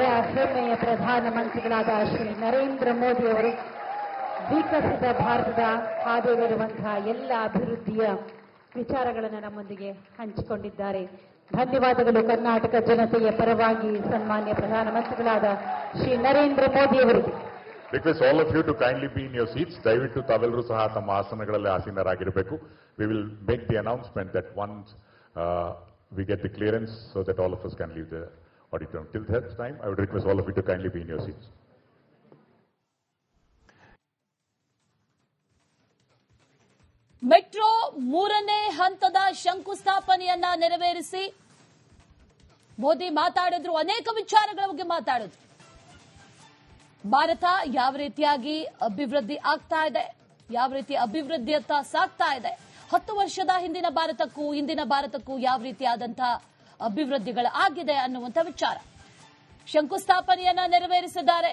ದೇಶದ ಹೆಮ್ಮೆಯ ಪ್ರಧಾನಮಂತ್ರಿಗಳಾದ ಶ್ರೀ ನರೇಂದ್ರ ಮೋದಿ ಅವರು ವಿಕಸಿತ ಭಾರತದ ಹಾದಿಯಲ್ಲಿರುವಂತಹ ಎಲ್ಲ ಅಭಿವೃದ್ಧಿಯ ವಿಚಾರಗಳನ್ನು ನಮ್ಮೊಂದಿಗೆ ಹಂಚಿಕೊಂಡಿದ್ದಾರೆ. ಧನ್ಯವಾದಗಳು ಕರ್ನಾಟಕ ಜನತೆಯ ಪರವಾಗಿ ಸನ್ಮಾನ್ಯ ಪ್ರಧಾನಮಂತ್ರಿಗಳಾದ ಶ್ರೀ ನರೇಂದ್ರ ಮೋದಿ ಅವರಿಗೆ. Request all of you to kindly be in your seats. ದಯವಿಟ್ಟು ತಾವೆಲ್ಲರೂ ಸಹ ತಮ್ಮ ಆಸನಗಳಲ್ಲಿ ಆಸೀನರಾಗಿರಬೇಕು. We will make the announcement that once we get the clearance so that all of us can leave the auditorium. Till that time, I would request all of you to kindly be in your seats. Metro ಮೂರನೇ ಹಂತದ ಶಂಕುಸ್ಥಾಪನೆಯನ್ನ ನೆರವೇರಿಸಿ ಮೋದಿ ಮಾತಾಡಿದ್ರು. ಅನೇಕ ವಿಚಾರಗಳ ಬಗ್ಗೆ ಮಾತಾಡಿದ್ರು. ಭಾರತ ಯಾವ ರೀತಿಯಾಗಿ ಅಭಿವೃದ್ಧಿ ಆಗ್ತಾ ಇದೆ, ಯಾವ ರೀತಿ ಅಭಿವೃದ್ಧಿಯತ್ತ ಸಾಗ್ತಾ ಇದೆ, 10 ವರ್ಷದ ಹಿಂದಿನ ಭಾರತಕ್ಕೂ ಇಂದಿನ ಭಾರತಕ್ಕೂ ಯಾವ ರೀತಿಯಾದಂತಹ ಅಭಿವೃದ್ಧಿಗಳು ಆಗಿದೆ ಅನ್ನುವಂಥ ವಿಚಾರ. ಶಂಕುಸ್ಥಾಪನೆಯನ್ನ ನೆರವೇರಿಸಿದ್ದಾರೆ.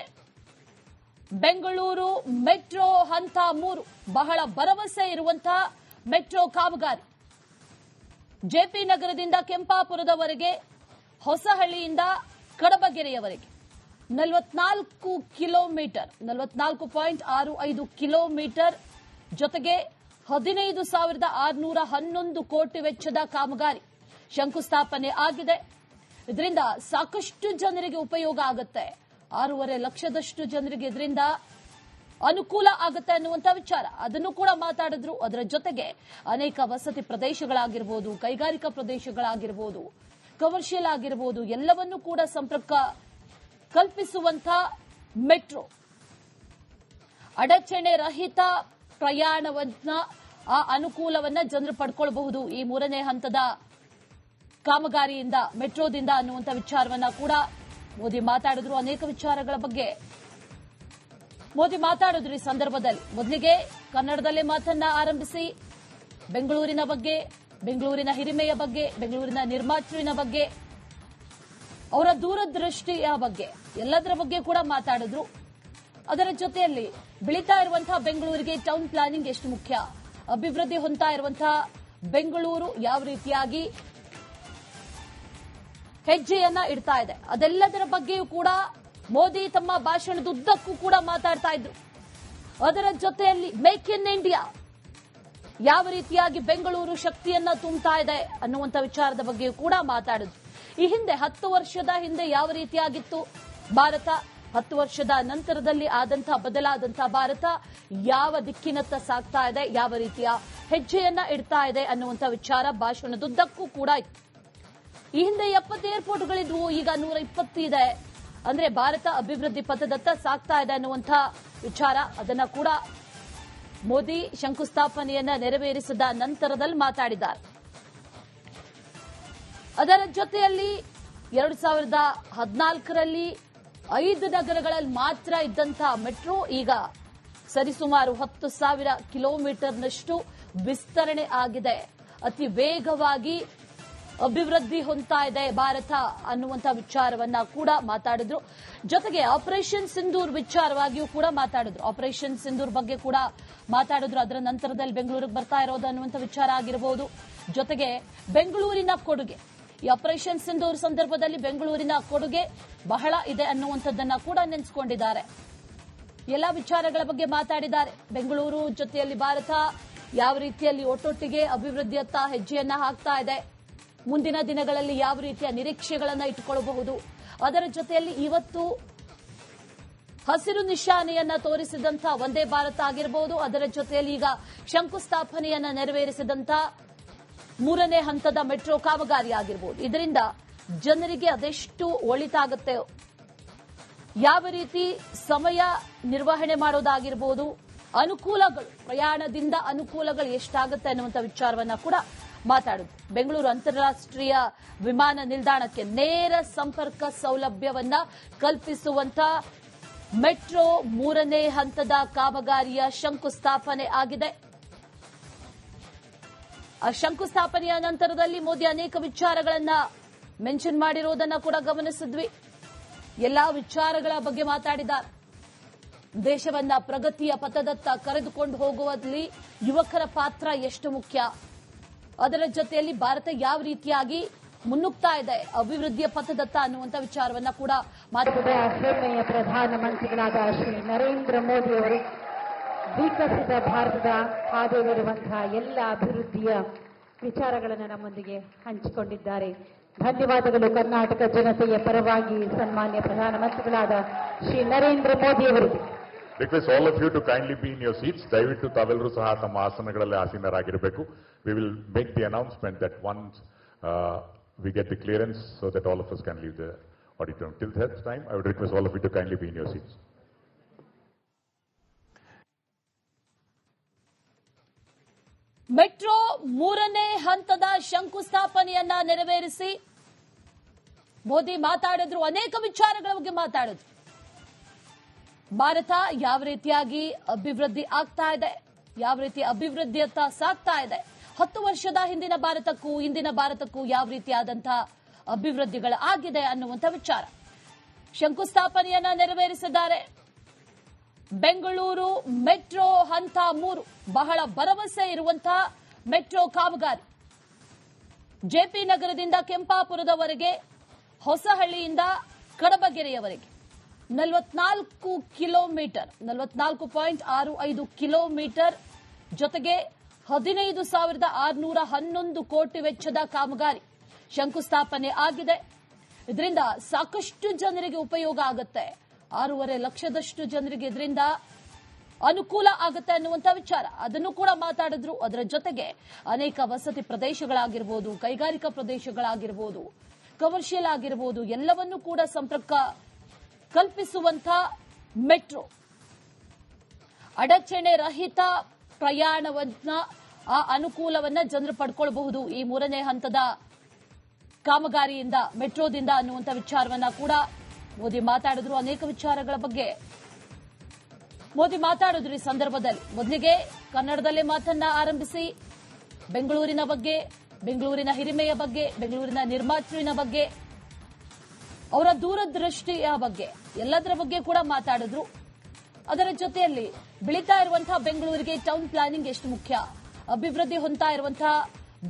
ಬೆಂಗಳೂರು ಮೆಟ್ರೋ ಹಂತ 3 ಬಹಳ ಭರವಸೆ ಇರುವಂತಹ ಮೆಟ್ರೋ ಕಾಮಗಾರಿ. ಜೆಪಿ ನಗರದಿಂದ ಕೆಂಪಾಪುರದವರೆಗೆ, ಹೊಸಹಳ್ಳಿಯಿಂದ ಕಡಬಗೆರೆಯವರೆಗೆ 44 ಕಿಲೋಮೀಟರ್, 44.65 ಕಿಲೋಮೀಟರ್, ಜೊತೆಗೆ 15,611 ಕೋಟಿ ವೆಚ್ಚದ ಕಾಮಗಾರಿ ಶಂಕುಸ್ಥಾಪನೆ ಆಗಿದೆ. ಇದರಿಂದ ಸಾಕಷ್ಟು ಜನರಿಗೆ ಉಪಯೋಗ ಆಗುತ್ತೆ. 6.5 ಲಕ್ಷದಷ್ಟು ಜನರಿಗೆ ಇದರಿಂದ ಅನುಕೂಲ ಆಗುತ್ತೆ ಅನ್ನುವಂಥ ವಿಚಾರ, ಅದನ್ನು ಕೂಡ ಮಾತಾಡಿದ್ರು. ಅದರ ಜೊತೆಗೆ ಅನೇಕ ವಸತಿ ಪ್ರದೇಶಗಳಾಗಿರ್ಬೋದು, ಕೈಗಾರಿಕಾ ಪ್ರದೇಶಗಳಾಗಿರ್ಬೋದು, ಕಮರ್ಷಿಯಲ್ ಆಗಿರ್ಬೋದು, ಎಲ್ಲವನ್ನೂ ಕೂಡ ಸಂಪರ್ಕ ಕಲ್ಪಿಸುವಂತ ಮೆಟ್ರೋ, ಅಡಚಣೆ ರಹಿತ ಪ್ರಯಾಣವನ್ನ, ಆ ಅನುಕೂಲವನ್ನ ಜನರು ಪಡ್ಕೊಳ್ಬಹುದು ಈ 3ನೇ ಹಂತದ ಕಾಮಗಾರಿಯಿಂದ, ಮೆಟ್ರೋದಿಂದ ಅನ್ನುವಂಥ ವಿಚಾರವನ್ನ ಕೂಡ ಮೋದಿ ಮಾತಾಡಿದ್ರು. ಅನೇಕ ವಿಚಾರಗಳ ಬಗ್ಗೆ ಮೋದಿ ಮಾತಾಡಿದ್ರು ಈ ಸಂದರ್ಭದಲ್ಲಿ. ಮೊದಲಿಗೆ ಕನ್ನಡದಲ್ಲೇ ಮಾತನ್ನ ಆರಂಭಿಸಿ ಬೆಂಗಳೂರಿನ ಬಗ್ಗೆ, ಬೆಂಗಳೂರಿನ ಹಿರಿಮೆಯ ಬಗ್ಗೆ, ಬೆಂಗಳೂರಿನ ನಿರ್ಮಾತೃವಿನ ಬಗ್ಗೆ, ಅವರ ದೂರದೃಷ್ಟಿಯ ಬಗ್ಗೆ, ಎಲ್ಲದರ ಬಗ್ಗೆ ಕೂಡ ಮಾತಾಡಿದ್ರು. ಅದರ ಜೊತೆಯಲ್ಲಿ ಬೆಳೀತಾ ಇರುವಂತಹ ಬೆಂಗಳೂರಿಗೆ ಟೌನ್ ಪ್ಲಾನಿಂಗ್ ಎಷ್ಟು ಮುಖ್ಯ, ಅಭಿವೃದ್ಧಿ ಹೊಂದ್ತಾ ಇರುವಂತಹ ಬೆಂಗಳೂರು ಯಾವ ರೀತಿಯಾಗಿ ಹೆಜ್ಜೆಯನ್ನ ಇಡ್ತಾ ಇದೆ, ಅದೆಲ್ಲದರ ಬಗ್ಗೆಯೂ ಕೂಡ ಮೋದಿ ತಮ್ಮ ಭಾಷಣದುದ್ದಕ್ಕೂ ಕೂಡ ಮಾತಾಡ್ತಾ ಇದ್ರು. ಅದರ ಜೊತೆಯಲ್ಲಿ ಮೇಕ್ ಇನ್ ಇಂಡಿಯಾ, ಯಾವ ರೀತಿಯಾಗಿ ಬೆಂಗಳೂರು ಶಕ್ತಿಯನ್ನ ತುಂಬುತ್ತಾ ಇದೆ ಅನ್ನುವಂಥ ವಿಚಾರದ ಬಗ್ಗೆಯೂ ಕೂಡ ಮಾತಾಡಿದ್ರು. ಈ ಹಿಂದೆ 10 ವರ್ಷದ ಹಿಂದೆ ಯಾವ ರೀತಿಯಾಗಿತ್ತು ಭಾರತ, 10 ವರ್ಷದ ನಂತರದಲ್ಲಿ ಆದಂತಹ ಬದಲಾದಂತಹ ಭಾರತ ಯಾವ ದಿಕ್ಕಿನತ್ತ ಸಾಗ್ತಾ ಇದೆ, ಯಾವ ರೀತಿಯ ಹೆಜ್ಜೆಯನ್ನ ಇಡ್ತಾ ಇದೆ ಅನ್ನುವಂಥ ವಿಚಾರ ಭಾಷಣದುದ್ದಕ್ಕೂ ಕೂಡ ಇತ್ತು. ಈ ಹಿಂದೆ 70 ಏರ್ಪೋರ್ಟ್ಗಳಿದ್ವು, ಈಗ 120 ಇದೆ. ಅಂದ್ರೆ ಭಾರತ ಅಭಿವೃದ್ಧಿ ಪಥದತ್ತ ಸಾಗ್ತಾ ಇದೆ ಅನ್ನುವಂಥ ವಿಚಾರ, ಅದನ್ನ ಕೂಡ ಮೋದಿ ಶಂಕುಸ್ಥಾಪನೆಯನ್ನ ನೆರವೇರಿಸಿದ ನಂತರದಲ್ಲಿ ಮಾತಾಡಿದ್ದಾರೆ. ಅದರ ಜೊತೆಯಲ್ಲಿ 2014ರಲ್ಲಿ 5 ನಗರಗಳಲ್ಲಿ ಮಾತ್ರ ಇದ್ದಂತಹ ಮೆಟ್ರೋ ಈಗ ಸರಿಸುಮಾರು 10,000 ಕಿಲೋಮೀಟರ್ನಷ್ಟು ವಿಸ್ತರಣೆ ಆಗಿದೆ. ಅತಿ ವೇಗವಾಗಿ ಅಭಿವೃದ್ಧಿ ಹೊಂದ್ತಾ ಇದೆ ಭಾರತ ಅನ್ನುವಂಥ ವಿಚಾರವನ್ನ ಕೂಡ ಮಾತಾಡಿದ್ರು. ಜೊತೆಗೆ ಆಪರೇಷನ್ ಸಿಂಧೂರ್ ವಿಚಾರವಾಗಿಯೂ ಕೂಡ ಮಾತಾಡಿದ್ರು. ಆಪರೇಷನ್ ಸಿಂಧೂರ್ ಬಗ್ಗೆ ಕೂಡ ಮಾತಾಡಿದ್ರು. ಅದರ ನಂತರದಲ್ಲಿ ಬೆಂಗಳೂರಿಗೆ ಬರ್ತಾ ಇರೋದು ಅನ್ನುವಂಥ ವಿಚಾರ ಆಗಿರಬಹುದು. ಜೊತೆಗೆ ಬೆಂಗಳೂರಿನ ಕೊಡುಗೆ, ಈ ಆಪರೇಷನ್ ಸಿಂಧೂರ್ ಸಂದರ್ಭದಲ್ಲಿ ಬೆಂಗಳೂರಿನ ಕೊಡುಗೆ ಬಹಳ ಇದೆ ಅನ್ನುವಂಥದ್ದನ್ನ ಕೂಡ ನೆನೆಸಿಕೊಂಡಿದ್ದಾರೆ. ಎಲ್ಲ ವಿಚಾರಗಳ ಬಗ್ಗೆ ಮಾತಾಡಿದ್ದಾರೆ. ಬೆಂಗಳೂರು ಜೊತೆಯಲ್ಲಿ ಭಾರತ ಯಾವ ರೀತಿಯಲ್ಲಿ ಒಟ್ಟೊಟ್ಟಿಗೆ ಅಭಿವೃದ್ಧಿಯತ್ತ ಹೆಜ್ಜೆಯನ್ನ ಹಾಕ್ತಾ ಇದೆ, ಮುಂದಿನ ದಿನಗಳಲ್ಲಿ ಯಾವ ರೀತಿಯ ನಿರೀಕ್ಷೆಗಳನ್ನು ಇಟ್ಟುಕೊಳ್ಳಬಹುದು, ಅದರ ಜೊತೆಯಲ್ಲಿ ಇವತ್ತು ಹಸಿರು ನಿಶಾನೆಯನ್ನ ತೋರಿಸಿದಂತ ವಂದೇ ಭಾರತ ಆಗಿರಬಹುದು, ಅದರ ಜೊತೆಯಲ್ಲಿ ಈಗ ಶಂಕುಸ್ಥಾಪನೆಯನ್ನ ನೆರವೇರಿಸಿದಂತ 3ನೇ ಹಂತದ ಮೆಟ್ರೋ ಕಾಮಗಾರಿ ಆಗಿರಬಹುದು. ಇದರಿಂದ ಜನರಿಗೆ ಅದೆಷ್ಟು ಒಳಿತಾಗುತ್ತೆ, ಯಾವ ರೀತಿ ಸಮಯ ನಿರ್ವಹಣೆ ಮಾಡೋದಾಗಿರಬಹುದು, ಅನುಕೂಲಗಳು, ಪ್ರಯಾಣದಿಂದ ಅನುಕೂಲಗಳು ಎಷ್ಟಾಗುತ್ತೆ ಅನ್ನುವಂಥ ವಿಚಾರವನ್ನ ಕೂಡ ಮಾತಾಡಿದ್ರು. ಬೆಂಗಳೂರು ಅಂತಾರಾಷ್ಟ್ರೀಯ ವಿಮಾನ ನಿಲ್ದಾಣಕ್ಕೆ ನೇರ ಸಂಪರ್ಕ ಸೌಲಭ್ಯವನ್ನ ಕಲ್ಪಿಸುವಂತ ಮೆಟ್ರೋ 3ನೇ ಹಂತದ ಕಾಮಗಾರಿಯ ಶಂಕುಸ್ಥಾಪನೆ ಆಗಿದೆ. ಆ ಶಂಕುಸ್ಥಾಪನೆಯ ನಂತರದಲ್ಲಿ ಮೋದಿ ಅನೇಕ ವಿಚಾರಗಳನ್ನ ಮೆನ್ಷನ್ ಮಾಡಿರೋದನ್ನ ಕೂಡ ಗಮನಿಸಿದ್ವಿ. ಎಲ್ಲಾ ವಿಚಾರಗಳ ಬಗ್ಗೆ ಮಾತಾಡಿದ್ದಾರೆ. ದೇಶವನ್ನ ಪ್ರಗತಿಯ ಪಥದತ್ತ ಕರೆದುಕೊಂಡು ಹೋಗುವಲ್ಲಿ ಯುವಕರ ಪಾತ್ರ ಎಷ್ಟು ಮುಖ್ಯ, ಅದರ ಜೊತೆಯಲ್ಲಿ ಭಾರತ ಯಾವ ರೀತಿಯಾಗಿ ಮುನ್ನುಗ್ತಾ ಇದೆ ಅಭಿವೃದ್ಧಿಯ ಪಥದತ್ತ ಅನ್ನುವಂಥ ವಿಚಾರವನ್ನ ಕೂಡ ಹೆಮ್ಮೆಯ ಪ್ರಧಾನಮಂತ್ರಿಗಳಾದ ಶ್ರೀ ನರೇಂದ್ರ ಮೋದಿ ಅವರು ವಿಕಸಿತ ಭಾರತದ ಹಾದಿಯಲ್ಲಿರುವಂತಹ ಎಲ್ಲ ಅಭಿವೃದ್ಧಿಯ ವಿಚಾರಗಳನ್ನು ನಮ್ಮೊಂದಿಗೆ ಹಂಚಿಕೊಂಡಿದ್ದಾರೆ. ಧನ್ಯವಾದಗಳು ಕರ್ನಾಟಕ ಜನತೆಯ ಪರವಾಗಿ ಸನ್ಮಾನ್ಯ ಪ್ರಧಾನಮಂತ್ರಿಗಳಾದ ಶ್ರೀ ನರೇಂದ್ರ ಮೋದಿ ಅವರಿಗೆ. Request all of you to kindly be in your seats. ದಯವಿಟ್ಟು ತಾವೆಲ್ಲರೂ ಸಹ ತಮ್ಮ ಆಸನಗಳಲ್ಲಿ ಆಸೀನರಾಗಿರಬೇಕು. We will make the announcement that once we get the clearance so that all of us can leave the auditorium. Till that time, I would request all of you to kindly be in your seats. Metro 3ನೇ ಹಂತದ ಶಂಕುಸ್ಥಾಪನೆಯನ್ನ ನೆರವೇರಿಸಿ ಮೋದಿ ಮಾತಾಡಿದ್ರು. ಅನೇಕ ವಿಚಾರಗಳ ಬಗ್ಗೆ ಮಾತಾಡಿದ್ರು. ಭಾರತ ಯಾವ ರೀತಿಯಾಗಿ ಅಭಿವೃದ್ಧಿ ಆಗ್ತಾ ಇದೆ, ಯಾವ ರೀತಿ ಅಭಿವೃದ್ಧಿಯತ್ತ ಸಾಗ್ತಾ ಇದೆ, 10 ವರ್ಷದ ಹಿಂದಿನ ಭಾರತಕ್ಕೂ ಇಂದಿನ ಭಾರತಕ್ಕೂ ಯಾವ ರೀತಿಯಾದಂತಹ ಅಭಿವೃದ್ಧಿಗಳು ಆಗಿದೆ ಅನ್ನುವಂಥ ವಿಚಾರ. ಶಂಕುಸ್ಥಾಪನೆಯನ್ನ ನೆರವೇರಿಸಿದ್ದಾರೆ. ಬೆಂಗಳೂರು ಮೆಟ್ರೋ ಹಂತ 3 ಬಹಳ ಭರವಸೆ ಇರುವಂತಹ ಮೆಟ್ರೋ ಕಾಮಗಾರಿ. ಜೆಪಿ ನಗರದಿಂದ ಕೆಂಪಾಪುರದವರೆಗೆ, ಹೊಸಹಳ್ಳಿಯಿಂದ ಕಡಬಗೆರೆಯವರೆಗೆ 44 ಕಿಲೋಮೀಟರ್, 44.65 ಕಿಲೋಮೀಟರ್, ಜೊತೆಗೆ 15,611 ಕೋಟಿ ವೆಚ್ಚದ ಕಾಮಗಾರಿ ಶಂಕುಸ್ಥಾಪನೆ ಆಗಿದೆ. ಇದರಿಂದ ಸಾಕಷ್ಟು ಜನರಿಗೆ ಉಪಯೋಗ ಆಗುತ್ತೆ. 6.5 ಲಕ್ಷದಷ್ಟು ಜನರಿಗೆ ಇದರಿಂದ ಅನುಕೂಲ ಆಗುತ್ತೆ ಅನ್ನುವಂಥ ವಿಚಾರ, ಅದನ್ನು ಕೂಡ ಮಾತಾಡಿದ್ರು. ಅದರ ಜೊತೆಗೆ ಅನೇಕ ವಸತಿ ಪ್ರದೇಶಗಳಾಗಿರ್ಬೋದು, ಕೈಗಾರಿಕಾ ಪ್ರದೇಶಗಳಾಗಿರ್ಬೋದು, ಕಮರ್ಷಿಯಲ್ ಆಗಿರ್ಬೋದು, ಎಲ್ಲವನ್ನೂ ಕೂಡ ಸಂಪರ್ಕ ಕಲ್ಪಿಸುವಂತ ಮೆಟ್ರೋ, ಅಡಚಣೆ ರಹಿತ ಪ್ರಯಾಣವನ್ನ, ಆ ಅನುಕೂಲವನ್ನ ಜನರು ಪಡ್ಕೊಳ್ಬಹುದು ಈ 3ನೇ ಹಂತದ ಕಾಮಗಾರಿಯಿಂದ, ಮೆಟ್ರೋದಿಂದ ಅನ್ನುವಂಥ ವಿಚಾರವನ್ನ ಕೂಡ ಮೋದಿ ಮಾತಾಡಿದ್ರು. ಅನೇಕ ವಿಚಾರಗಳ ಬಗ್ಗೆ ಮೋದಿ ಮಾತಾಡಿದ್ರು ಈ ಸಂದರ್ಭದಲ್ಲಿ. ಮೊದಲಿಗೆ ಕನ್ನಡದಲ್ಲೇ ಮಾತನ್ನ ಆರಂಭಿಸಿ ಬೆಂಗಳೂರಿನ ಬಗ್ಗೆ, ಬೆಂಗಳೂರಿನ ಹಿರಿಮೆಯ ಬಗ್ಗೆ, ಬೆಂಗಳೂರಿನ ನಿರ್ಮಾತೃವಿನ ಬಗ್ಗೆ, ಅವರ ದೂರದೃಷ್ಟಿಯ ಬಗ್ಗೆ, ಎಲ್ಲದರ ಬಗ್ಗೆ ಕೂಡ ಮಾತಾಡಿದ್ರು. ಅದರ ಜೊತೆಯಲ್ಲಿ ಬೆಳೀತಾ ಇರುವಂತಹ ಬೆಂಗಳೂರಿಗೆ ಟೌನ್ ಪ್ಲಾನಿಂಗ್ ಎಷ್ಟು ಮುಖ್ಯ, ಅಭಿವೃದ್ಧಿ ಹೊಂದ್ತಾ ಇರುವಂತಹ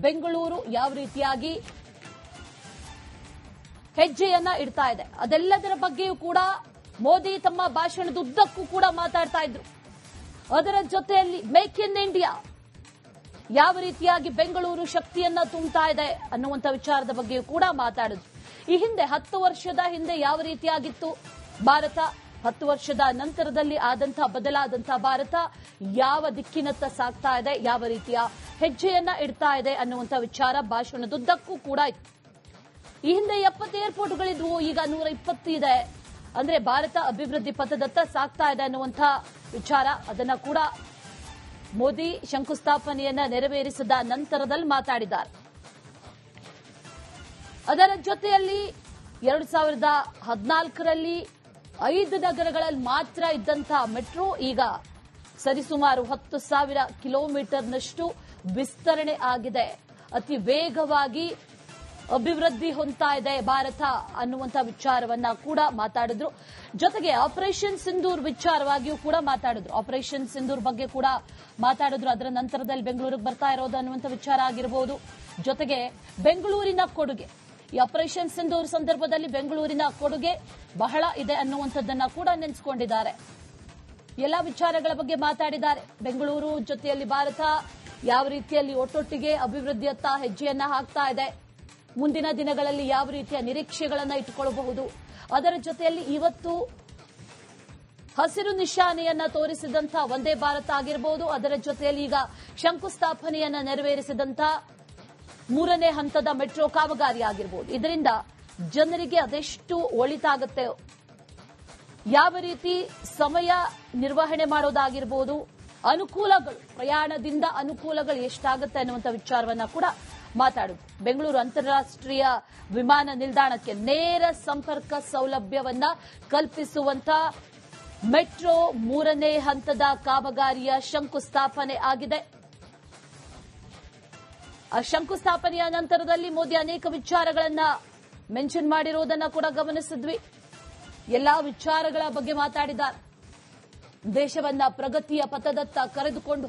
ಬೆಂಗಳೂರು ಯಾವ ರೀತಿಯಾಗಿ ಹೆಜ್ಜೆಯನ್ನ ಇಡ್ತಾ ಇದೆ, ಅದೆಲ್ಲದರ ಬಗ್ಗೆಯೂ ಕೂಡ ಮೋದಿ ತಮ್ಮ ಭಾಷಣದುದ್ದಕ್ಕೂ ಕೂಡ ಮಾತಾಡ್ತಾ ಇದ್ರು. ಅದರ ಜೊತೆಯಲ್ಲಿ ಮೇಕ್ ಇನ್ ಇಂಡಿಯಾ, ಯಾವ ರೀತಿಯಾಗಿ ಬೆಂಗಳೂರು ಶಕ್ತಿಯನ್ನ ತುಂಬುತ್ತಾ ಇದೆ ಅನ್ನುವಂಥ ವಿಚಾರದ ಬಗ್ಗೆಯೂ ಕೂಡ ಮಾತಾಡಿದ್ರು. ಈ ಹಿಂದೆ 10 ವರ್ಷದ ಹಿಂದೆ ಯಾವ ರೀತಿಯಾಗಿತ್ತು ಭಾರತ, 10 ವರ್ಷದ ನಂತರದಲ್ಲಿ ಆದಂತಹ ಬದಲಾದಂತಹ ಭಾರತ ಯಾವ ದಿಕ್ಕಿನತ್ತ ಸಾಗ್ತಾ ಇದೆ, ಯಾವ ರೀತಿಯ ಹೆಜ್ಜೆಯನ್ನ ಇಡ್ತಾ ಇದೆ ಅನ್ನುವಂಥ ವಿಚಾರ ಭಾಷಣದುದ್ದಕ್ಕೂ ಕೂಡ ಇತ್ತು. ಈ ಹಿಂದೆ 70 ಏರ್ಪೋರ್ಟ್ಗಳಿದ್ವು, ಈಗ 120 ಇದೆ. ಅಂದ್ರೆ ಭಾರತ ಅಭಿವೃದ್ಧಿ ಪಥದತ್ತ ಸಾಗ್ತಾ ಇದೆ ಅನ್ನುವಂಥ ವಿಚಾರ, ಅದನ್ನ ಕೂಡ ಮೋದಿ ಶಂಕುಸ್ಥಾಪನೆಯನ್ನ ನೆರವೇರಿಸಿದ ನಂತರದಲ್ಲಿ ಮಾತಾಡಿದ್ದಾರೆ. ಅದರ ಜೊತೆಯಲ್ಲಿ 2014ರಲ್ಲಿ 5 ನಗರಗಳಲ್ಲಿ ಮಾತ್ರ ಇದ್ದಂತಹ ಮೆಟ್ರೋ ಈಗ ಸರಿಸುಮಾರು 10,000 ಕಿಲೋಮೀಟರ್ನಷ್ಟು ವಿಸ್ತರಣೆ ಆಗಿದೆ. ಅತಿ ವೇಗವಾಗಿ ಅಭಿವೃದ್ಧಿ ಹೊಂದ್ತಾ ಇದೆ ಭಾರತ ಅನ್ನುವಂಥ ವಿಚಾರವನ್ನ ಕೂಡ ಮಾತಾಡಿದ್ರು. ಜೊತೆಗೆ ಆಪರೇಷನ್ ಸಿಂಧೂರ್ ವಿಚಾರವಾಗಿಯೂ ಕೂಡ ಮಾತಾಡಿದ್ರು. ಆಪರೇಷನ್ ಸಿಂಧೂರ್ ಬಗ್ಗೆ ಕೂಡ ಮಾತಾಡಿದ್ರು. ಅದರ ನಂತರದಲ್ಲಿ ಬೆಂಗಳೂರಿಗೆ ಬರ್ತಾ ಇರೋದು ಅನ್ನುವಂಥ ವಿಚಾರ ಆಗಿರಬಹುದು. ಜೊತೆಗೆ ಬೆಂಗಳೂರಿನ ಕೊಡುಗೆ, ಈ ಆಪರೇಷನ್ ಸಿಂಧೂರ್ ಸಂದರ್ಭದಲ್ಲಿ ಬೆಂಗಳೂರಿನ ಕೊಡುಗೆ ಬಹಳ ಇದೆ ಅನ್ನುವಂಥದ್ದನ್ನ ಕೂಡ ನೆನೆಸಿಕೊಂಡಿದ್ದಾರೆ. ಎಲ್ಲ ವಿಚಾರಗಳ ಬಗ್ಗೆ ಮಾತಾಡಿದ್ದಾರೆ. ಬೆಂಗಳೂರು ಜೊತೆಯಲ್ಲಿ ಭಾರತ ಯಾವ ರೀತಿಯಲ್ಲಿ ಒಟ್ಟೊಟ್ಟಿಗೆ ಅಭಿವೃದ್ಧಿಯತ್ತ ಹೆಜ್ಜೆಯನ್ನ ಹಾಕ್ತಾ ಇದೆ, ಮುಂದಿನ ದಿನಗಳಲ್ಲಿ ಯಾವ ರೀತಿಯ ನಿರೀಕ್ಷೆಗಳನ್ನು ಇಟ್ಟುಕೊಳ್ಳಬಹುದು, ಅದರ ಜೊತೆಯಲ್ಲಿ ಇವತ್ತು ಹಸಿರು ನಿಶಾನೆಯನ್ನ ತೋರಿಸಿದಂಥ ವಂದೇ ಭಾರತ ಆಗಿರಬಹುದು, ಅದರ ಜೊತೆಯಲ್ಲಿ ಈಗ ಶಂಕುಸ್ಥಾಪನೆಯನ್ನ ನೆರವೇರಿಸಿದಂಥ 3ನೇ ಹಂತದ ಮೆಟ್ರೋ ಕಾಮಗಾರಿ ಆಗಿರಬಹುದು. ಇದರಿಂದ ಜನರಿಗೆ ಅದೆಷ್ಟು ಒಳಿತಾಗುತ್ತೆ, ಯಾವ ರೀತಿ ಸಮಯ ನಿರ್ವಹಣೆ ಮಾಡೋದಾಗಿರಬಹುದು, ಅನುಕೂಲಗಳು, ಪ್ರಯಾಣದಿಂದ ಅನುಕೂಲಗಳು ಎಷ್ಟಾಗುತ್ತೆ ಅನ್ನುವಂಥ ವಿಚಾರವನ್ನ ಕೂಡ ಮಾತಾಡಿದ್ರು. ಬೆಂಗಳೂರು ಅಂತಾರಾಷ್ಟ್ರೀಯ ವಿಮಾನ ನಿಲ್ದಾಣಕ್ಕೆ ನೇರ ಸಂಪರ್ಕ ಸೌಲಭ್ಯವನ್ನ ಕಲ್ಪಿಸುವಂತ ಮೆಟ್ರೋ 3ನೇ ಹಂತದ ಕಾಮಗಾರಿಯ ಶಂಕುಸ್ಥಾಪನೆ ಆಗಿದೆ. ಆ ಶಂಕುಸ್ಥಾಪನೆಯ ನಂತರದಲ್ಲಿ ಮೋದಿ ಅನೇಕ ವಿಚಾರಗಳನ್ನ ಮೆನ್ಷನ್ ಮಾಡಿರೋದನ್ನ ಕೂಡ ಗಮನಿಸಿದ್ವಿ. ಎಲ್ಲಾ ವಿಚಾರಗಳ ಬಗ್ಗೆ ಮಾತಾಡಿದ್ದಾರೆ. ದೇಶವನ್ನ ಪ್ರಗತಿಯ ಪಥದತ್ತ ಕರೆದುಕೊಂಡು